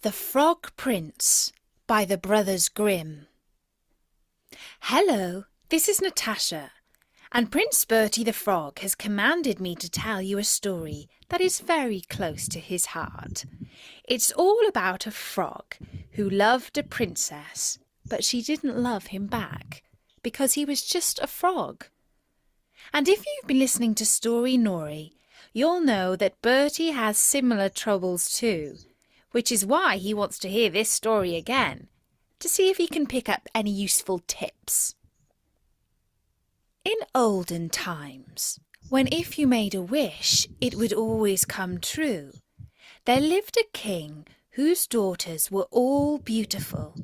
The Frog Prince by the Brothers Grimm. Hello, this is Natasha, and Prince Bertie the Frog has commanded me to tell you a story that is very close to his heart. It's all about a frog who loved a princess, but she didn't love him back because he was just a frog. And if you've been listening to Story Nori, you'll know that Bertie has similar troubles too, which is why he wants to hear this story again, to see if he can pick up any useful tips. In olden times, when if you made a wish, it would always come true, there lived a king whose daughters were all beautiful,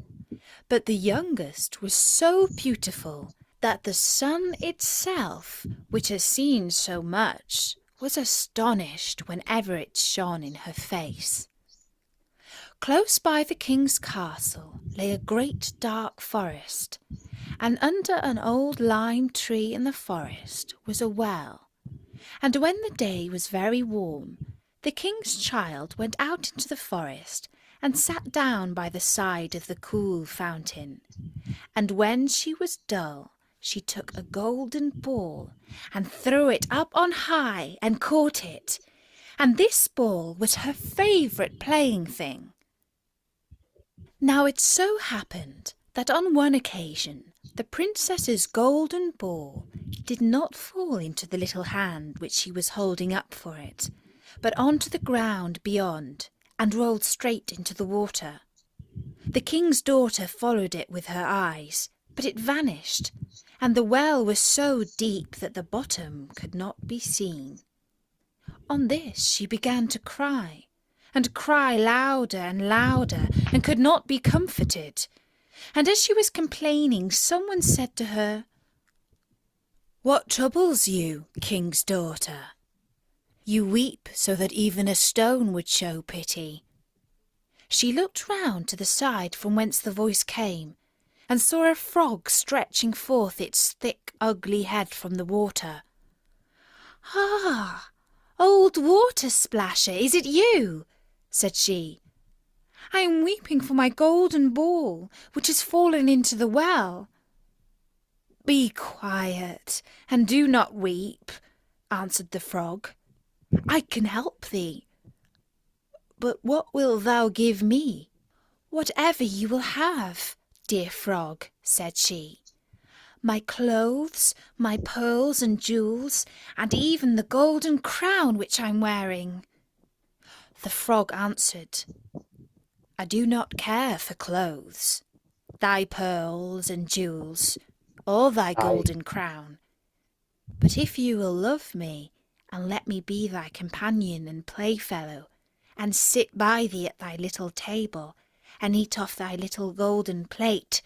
but the youngest was so beautiful that the sun itself, which has seen so much, was astonished whenever it shone in her face. Close by the king's castle lay a great dark forest, and under an old lime tree in the forest was a well. And when the day was very warm, the king's child went out into the forest and sat down by the side of the cool fountain. And when she was dull, she took a golden ball and threw it up on high and caught it. And this ball was her favourite playing thing. Now it so happened that on one occasion the princess's golden ball did not fall into the little hand which she was holding up for it, but onto the ground beyond, and rolled straight into the water. The king's daughter followed it with her eyes, but it vanished, and the well was so deep that the bottom could not be seen. On this she began to cry, and cry louder and louder, and could not be comforted. And as she was complaining, someone said to her, "What troubles you, king's daughter? You weep so that even a stone would show pity." She looked round to the side from whence the voice came, and saw a frog stretching forth its thick, ugly head from the water. "Ah, old Water Splasher, is it you?" said she. "I am weeping for my golden ball, which has fallen into the well." "Be quiet, and do not weep," answered the frog. "I can help thee." "But what wilt thou give me?" "Whatever you will have, dear frog," said she. "My clothes, my pearls and jewels, and even the golden crown which I'm wearing." The frog answered, "I do not care for clothes, thy pearls and jewels, or thy golden crown. But if you will love me, and let me be thy companion and playfellow, and sit by thee at thy little table, and eat off thy little golden plate,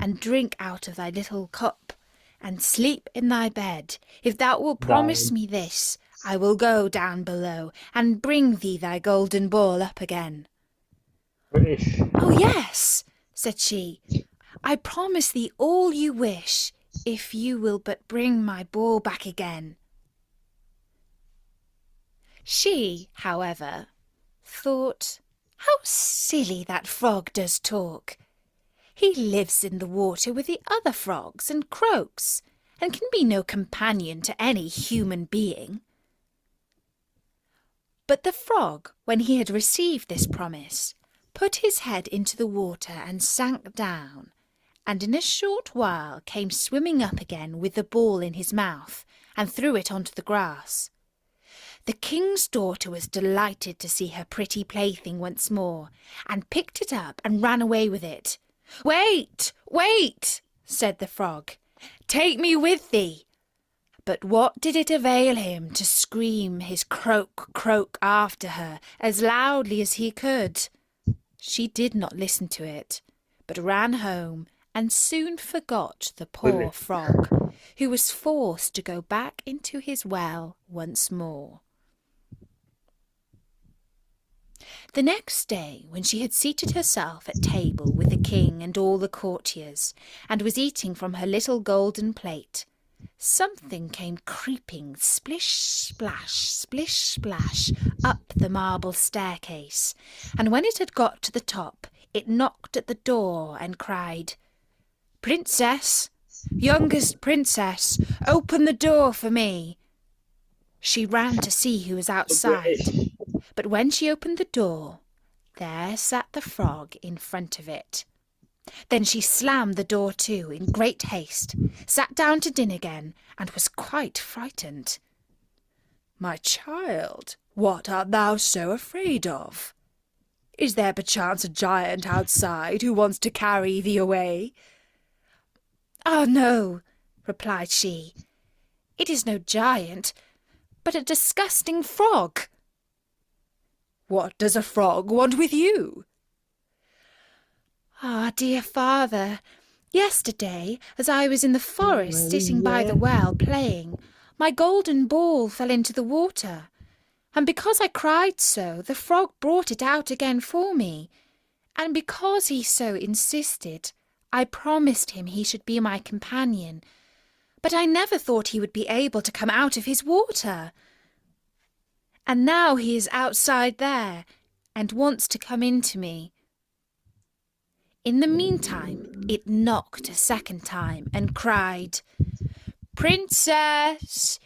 and drink out of thy little cup, and sleep in thy bed, if thou wilt promise me this, I will go down below, and bring thee thy golden ball up again." British. "Oh yes," said she, "I promise thee all you wish, if you will but bring my ball back again." She, however, thought, "How silly that frog does talk. He lives in the water with the other frogs and croaks, and can be no companion to any human being." But the frog, when he had received this promise, put his head into the water and sank down, and in a short while came swimming up again with the ball in his mouth, and threw it onto the grass. The king's daughter was delighted to see her pretty plaything once more, and picked it up and ran away with it. "Wait, wait," said the frog. "Take me with thee." But what did it avail him to scream his croak, croak after her as loudly as he could? She did not listen to it, but ran home and soon forgot the poor frog, who was forced to go back into his well once more. The next day, when she had seated herself at table with the king and all the courtiers, and was eating from her little golden plate, something came creeping splish, splash up the marble staircase, and when it had got to the top, it knocked at the door and cried, "Princess, youngest princess, open the door for me." She ran to see who was outside, but when she opened the door, there sat the frog in front of it. Then she slammed the door to in great haste, sat down to dinner again, and was quite frightened. "My child, what art thou so afraid of? Is there perchance a giant outside who wants to carry thee away?" "Ah, no," replied she. "It is no giant, but a disgusting frog." "What does a frog want with you?" "Ah, dear father, yesterday, as I was in the forest sitting by the well playing, my golden ball fell into the water, and because I cried so, the frog brought it out again for me, and because he so insisted, I promised him he should be my companion, but I never thought he would be able to come out of his water. And now he is outside there, and wants to come into me." In the meantime, it knocked a second time and cried, "Princess,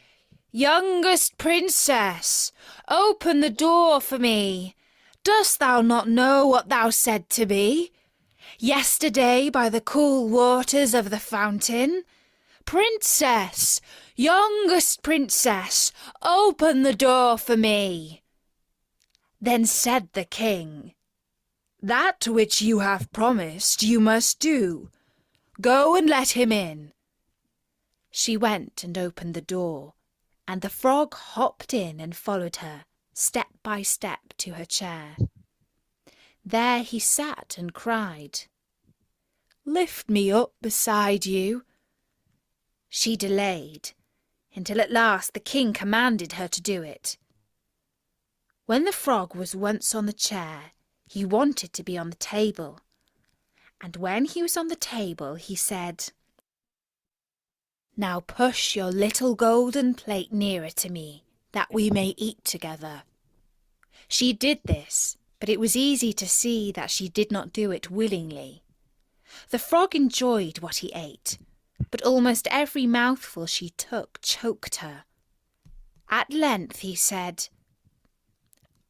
youngest princess, open the door for me. Dost thou not know what thou said to me yesterday by the cool waters of the fountain? Princess, youngest princess, open the door for me." Then said the king, "That which you have promised you must do. Go and let him in." She went and opened the door, and the frog hopped in and followed her, step by step, to her chair. There he sat and cried, "Lift me up beside you." She delayed, until at last the king commanded her to do it. When the frog was once on the chair, he wanted to be on the table, and when he was on the table, he said, "Now push your little golden plate nearer to me, that we may eat together." She did this, but it was easy to see that she did not do it willingly. The frog enjoyed what he ate, but almost every mouthful she took choked her. At length he said,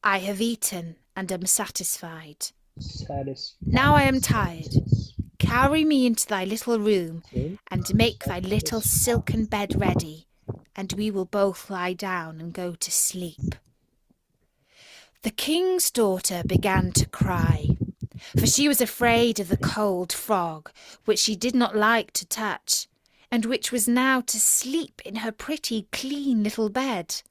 "I have eaten and am satisfied. Now I am tired. Carry me into thy little room and make thy little silken bed ready, and we will both lie down and go to sleep." The king's daughter began to cry, for she was afraid of the cold frog, which she did not like to touch, and which was now to sleep in her pretty, clean little bed.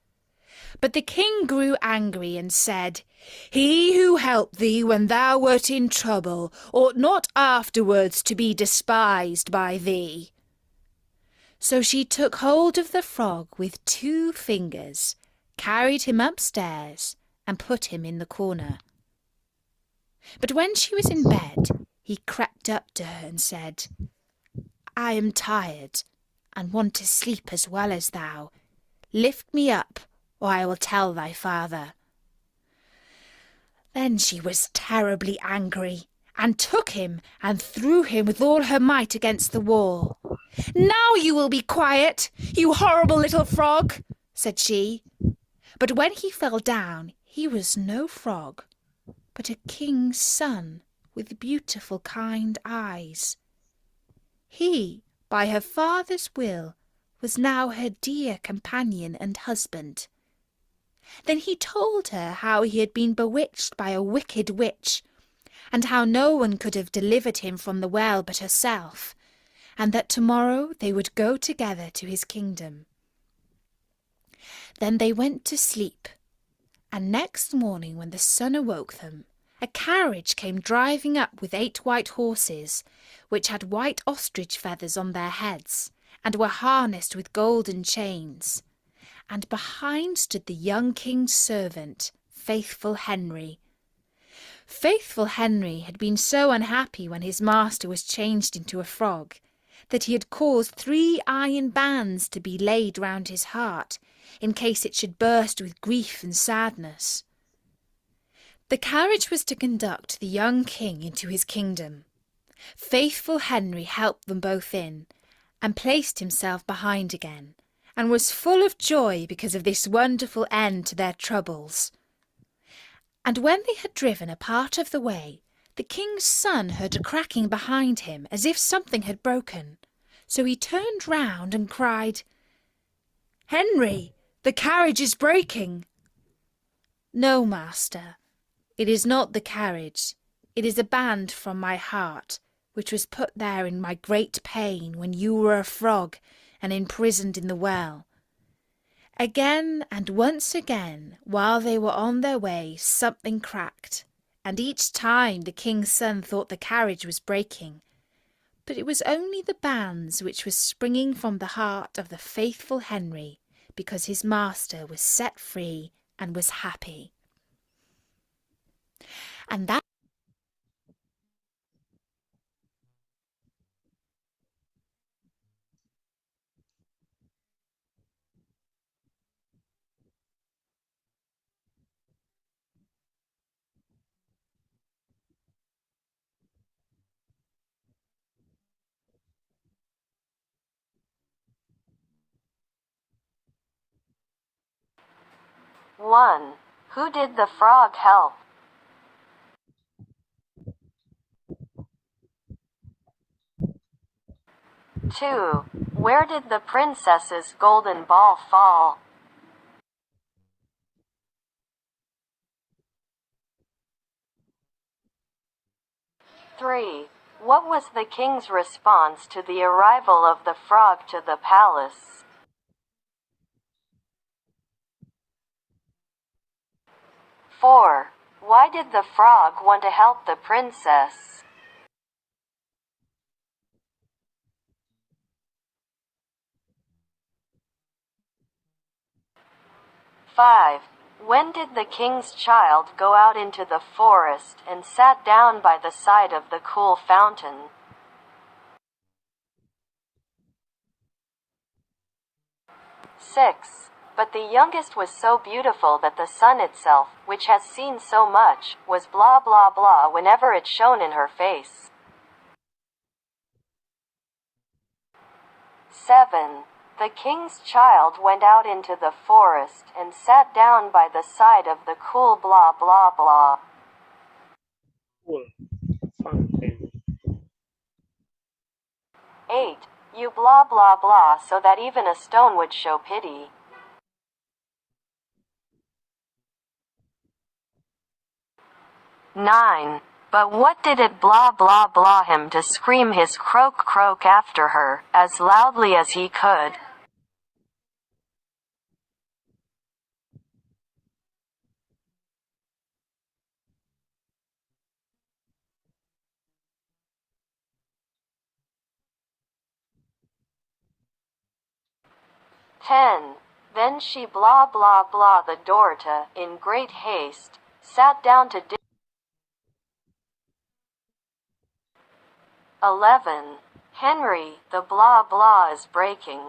But the king grew angry and said, "He who helped thee when thou wert in trouble ought not afterwards to be despised by thee." So she took hold of the frog with 2 fingers, carried him upstairs, and put him in the corner. But when she was in bed, he crept up to her and said, "I am tired, and want to sleep as well as thou. Lift me up, or I will tell thy father." Then she was terribly angry, and took him and threw him with all her might against the wall. "Now you will be quiet, you horrible little frog," said she. But when he fell down, he was no frog, but a king's son with beautiful kind eyes. He, by her father's will, was now her dear companion and husband. Then he told her how he had been bewitched by a wicked witch, and how no one could have delivered him from the well but herself, and that tomorrow they would go together to his kingdom. Then they went to sleep, and next morning when the sun awoke them, a carriage came driving up with 8 white horses, which had white ostrich feathers on their heads, and were harnessed with golden chains. And behind stood the young king's servant, Faithful Henry. Faithful Henry had been so unhappy when his master was changed into a frog, that he had caused 3 iron bands to be laid round his heart, in case it should burst with grief and sadness. The carriage was to conduct the young king into his kingdom. Faithful Henry helped them both in, and placed himself behind again, and was full of joy because of this wonderful end to their troubles. And when they had driven a part of the way, the king's son heard a cracking behind him as if something had broken. So he turned round and cried, "Henry, the carriage is breaking." "No, master, it is not the carriage. It is a band from my heart, which was put there in my great pain when you were a frog and imprisoned in the well." Again and once again, while they were on their way, something cracked, and each time the king's son thought the carriage was breaking. But it was only the bands which were springing from the heart of the faithful Henry, because his master was set free and was happy. And that One. Who did the frog help? 2. Where did the princess's golden ball fall? 3. What was the king's response to the arrival of the frog to the palace? 4. Why did the frog want to help the princess? 5. When did the king's child go out into the forest and sat down by the side of the cool fountain? 6. But the youngest was so beautiful that the sun itself, which has seen so much, was blah blah blah whenever it shone in her face. 7. The king's child went out into the forest and sat down by the side of the cool blah blah blah. Cool fountain. 8. You blah blah blah so that even a stone would show pity. 9. But what did it blah blah blah him to scream his croak croak after her, as loudly as he could? 10. Then she blah blah blah the door to, in great haste, sat down to 11. Henry, the blah blah is breaking.